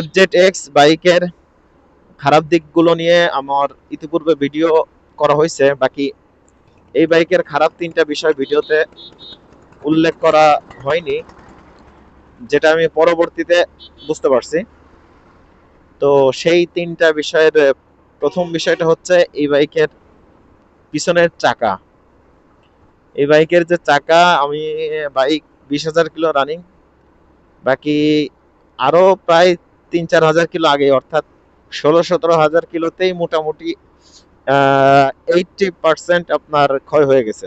FZX বাইকের খারাপ দিকগুলো নিয়ে আমার ইতিপূর্বে ভিডিও করা হয়েছে, বাকি এই বাইকের খারাপ 3টা বিষয় ভিডিওতে উল্লেখ করা হয়নি, যেটা আমি পরবর্তীতে বুঝতে পারছি। তো সেই 3টা বিষয়ের প্রথম বিষয়টা হচ্ছে এই বাইকের পিছনের চাকা। এই বাইকের যে চাকা, আমি বাইক 20,000 কিলো রানিং, বাকি আরো প্রায় 3-4 হাজার কিলো আগে, অর্থাৎ 16-17 হাজার কিলোতেই মোটামুটি 80% আপনার ক্ষয় হয়ে গেছে।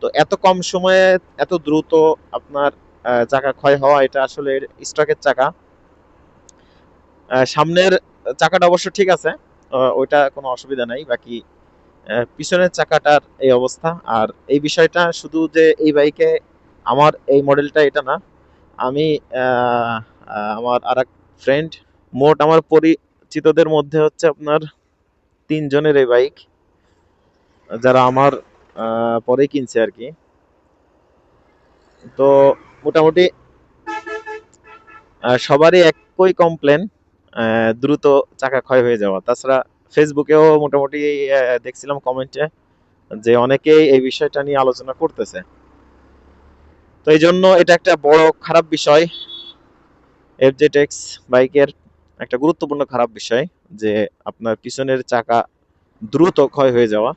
তো এত কম সময়ে এত দ্রুত আপনার চাকা ক্ষয় হওয়া, এটা আসলে স্টকের চাকা। সামনের চাকাটা অবশ্য ঠিক আছে, ওইটা কোনো অসুবিধা নাই, বাকি পিছনের চাকাটার এই অবস্থা। আর এই বিষয়টা শুধু যে এই বাইকে আমার এই মডেলটা এটা না, আমি আমার আর এক ফ্রেন্ড, মোট আমার পরিচিতদের মধ্যে হচ্ছে আপনার 3 জনের এই বাইক, যারা আমার পরেই কিনছে আর কি। তো মোটামুটি সবারই একই কমপ্লেন, দ্রুত চাকা ক্ষয় হয়ে যাওয়া। তাছাড়া ফেসবুকেও মোটামুটি দেখছিলাম কমেন্টে যে অনেকেই এই বিষয়টা নিয়ে আলোচনা করতেছে। তো এই জন্য এটা একটা বড় খারাপ বিষয়, FZX বাইকের একটা গুরুত্বপূর্ণ খারাপ বিষয়, যে আপনার পিছনের চাকা দ্রুত ক্ষয় হয়ে যাওয়া।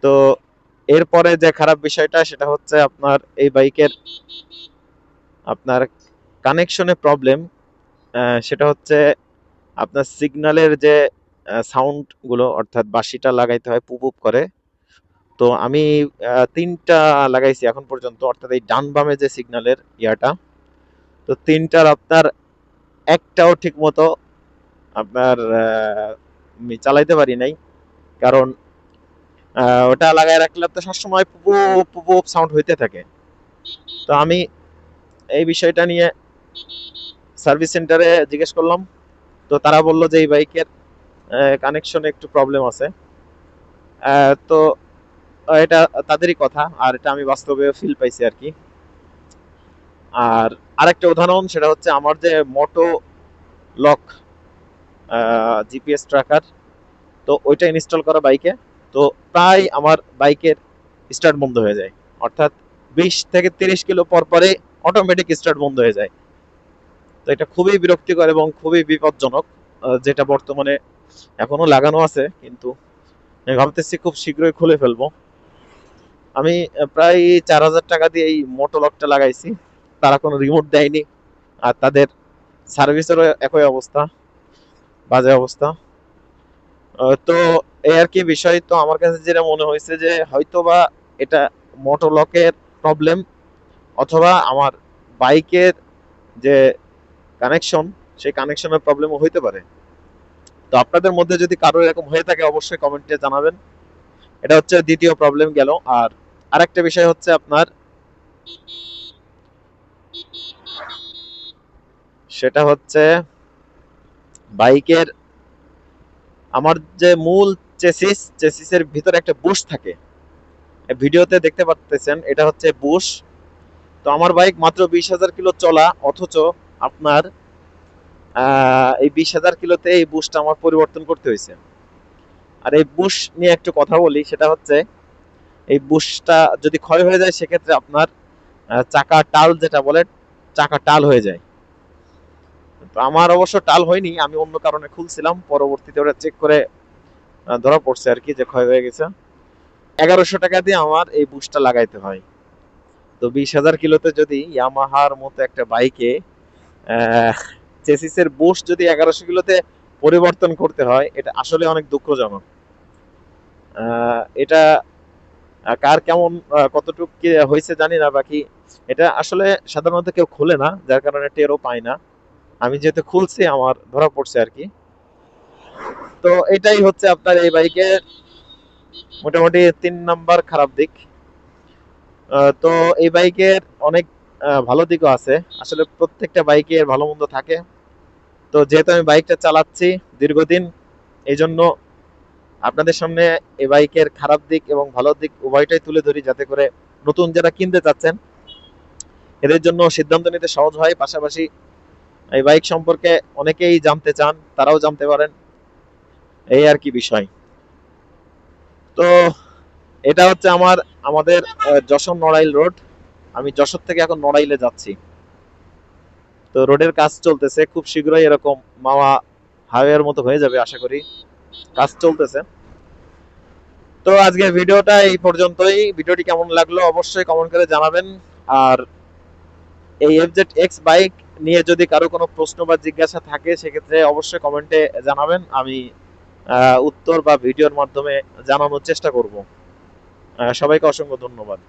তো এরপরে যে খারাপ বিষয়টা, সেটা হচ্ছে আপনার এই বাইকের আপনার কানেকশনে প্রবলেম। সেটা হচ্ছে আপনার সিগন্যালের যে সাউন্ড গুলো, অর্থাৎ বাঁশিটা লাগাইতে হয় পুপ পুপ করে। তো আমি 3টা লাগাইছি এখন পর্যন্ত, অর্থাৎ এই ডান বামে যে সিগন্যালের ইয়াটা, তো 3টার আপনার একটাও ঠিক মতো আপনার আমি চালাইতে পারি নাই। কারণ ওটা লাগাই রাখলে তো সবসময় পুপ পুপ সাউন্ড হইতে থাকে। তো আমি এই বিষয়টা নিয়ে সার্ভিস সেন্টারে জিজ্ঞেস করলাম, তো তারা বললো যে এই বাইকের কানেকশনে একটু প্রবলেম আছে। তো এটা তাদেরই কথা, আর এটা আমি বাস্তবে ফিল পাইছি আর কি। আর আরেকটা উদাহরণ, সেটা হচ্ছে আমার যে মোটো লক জিপিএস ট্র্যাকার, তো ওইটা ইনস্টল করা বাইকে, তো প্রায় আমার বাইকের স্টার্ট বন্ধ হয়ে যায়, অর্থাৎ 20 থেকে 30 কিলো পর পরে অটোমেটিক স্টার্ট বন্ধ হয়ে যায়। তো এটা খুবই বিরক্তিকর এবং খুবই বিপজ্জনক, যেটা বর্তমানে এখনো লাগানো আছে, কিন্তু আমি ভাবতেছি খুব শীঘ্রই খুলে ফেলবো। আমি প্রায় 4,000 টাকা দিয়ে এই মোটো লকটা লাগাইছি, তারা কোনো রিমোট দেয়নি, আর তাদের সার্ভিসেরও একই অবস্থা, বাজে অবস্থা। তো এই আর কি বিষয়। তো আমার কাছে যেটা মনে হয়েছে যে হয়তোবা এটা মোটো লকের প্রবলেম, অথবা আমার বাইকের যে কানেকশন, সেই কানেকশনের প্রবলেমও হইতে পারে। তো আপনাদের মধ্যে যদি কারো এরকম হয়ে থাকে, অবশ্যই কমেন্টে জানাবেন। এটা হচ্ছে দ্বিতীয় প্রবলেম গেল। আর আরেকটা বিষয় হচ্ছে আপনার, সেটা হচ্ছে বাইকের আমার যে মূল চেসিসের ভিতরে একটা বুশ থাকে, ভিডিওতে দেখতে পাচ্ছেন, এটা হচ্ছে বুশ। তো আমার বাইক মাত্র 20,000 কিলো চলা, অথচ আপনার এই 20,000 কিলোতে এই বুশটা আমার পরিবর্তন করতে হয়েছে। আর এই বুশ নিয়ে একটু কথা বলি, সেটা হচ্ছে এই বুশটা যদি ক্ষয় হয়ে যায়, সেক্ষেত্রে আপনার চাকা টাল যেটা বলে, চাকা টাল হয়ে যায়। তো আমার অবশ্য টাল হয়নি, আমি অন্য কারণে খুলছিলাম, পরবর্তীতে ওটা চেক করে ধরা পড়ছে আর কি যে ক্ষয় হয়ে গেছে। 1,100 টাকা দিয়ে আমার এই বুশটা লাগাইতে হয়। তো 20,000 কিলোতে যদি ইয়ামাহার মতো একটা বাইকে চেসিসের বুশ যদি 1,100 কিলোতে পরিবর্তন করতে হয়, এটা আসলে অনেক দুঃখজনক। এটা কার কেমন কতটুকু কি হয়েছে জানি না, বাকি এটা আসলে সাধারণত কেউ খুলে না, যার কারণে টেরও পায় না। আমি যেহেতু খুলছি, আমার ধরা পড়ছে আর কি। তো এটাই হচ্ছে আপনার এই বাইকের মোটামুটি 3 নাম্বার খারাপ দিক। তো এই বাইকের অনেক ভালো দিকও আছে, আসলে প্রত্যেকটা বাইকের ভালো মন্দ থাকে। তো যেহেতু আমি বাইকটা চালাচ্ছি দীর্ঘদিন, এই জন্য আপনাদের সামনে এই বাইকের খারাপ দিক এবং ভালো দিক উভয়টাই তুলে ধরি, যাতে করে নতুন যারা কিনতে চাচ্ছেন এদের জন্য সিদ্ধান্ত নিতে সহজ হয়। পাশাপাশি এই বাইক সম্পর্কে অনেকেই জানতে চান, তারাও জানতে পারেন, এই আর কি বিষয়। তো এটা হচ্ছে আমাদের যশোর নড়াইল রোড। আমি যশোর থেকে এখন নড়াইলে যাচ্ছি। তো রোডের কাজ চলতেছে, খুব শীঘ্রই এরকম মাওয়া হাইওয়ের মতো হয়ে যাবে আশা করি, কাজ চলতেছে। তো আজকের ভিডিওটা এই পর্যন্তই। ভিডিওটি কেমন লাগলো অবশ্যই কমেন্ট করে জানাবেন। আর এই এফজেড এক্স বাইক নিয়ে যদি কারো কোনো প্রশ্ন বা জিজ্ঞাসা থাকে সেক্ষেত্রে অবশ্যই কমেন্টে জানাবেন, আমি উত্তর বা ভিডিওর মাধ্যমে জানানোর চেষ্টা করব। সবাইকে অসংখ্য ধন্যবাদ।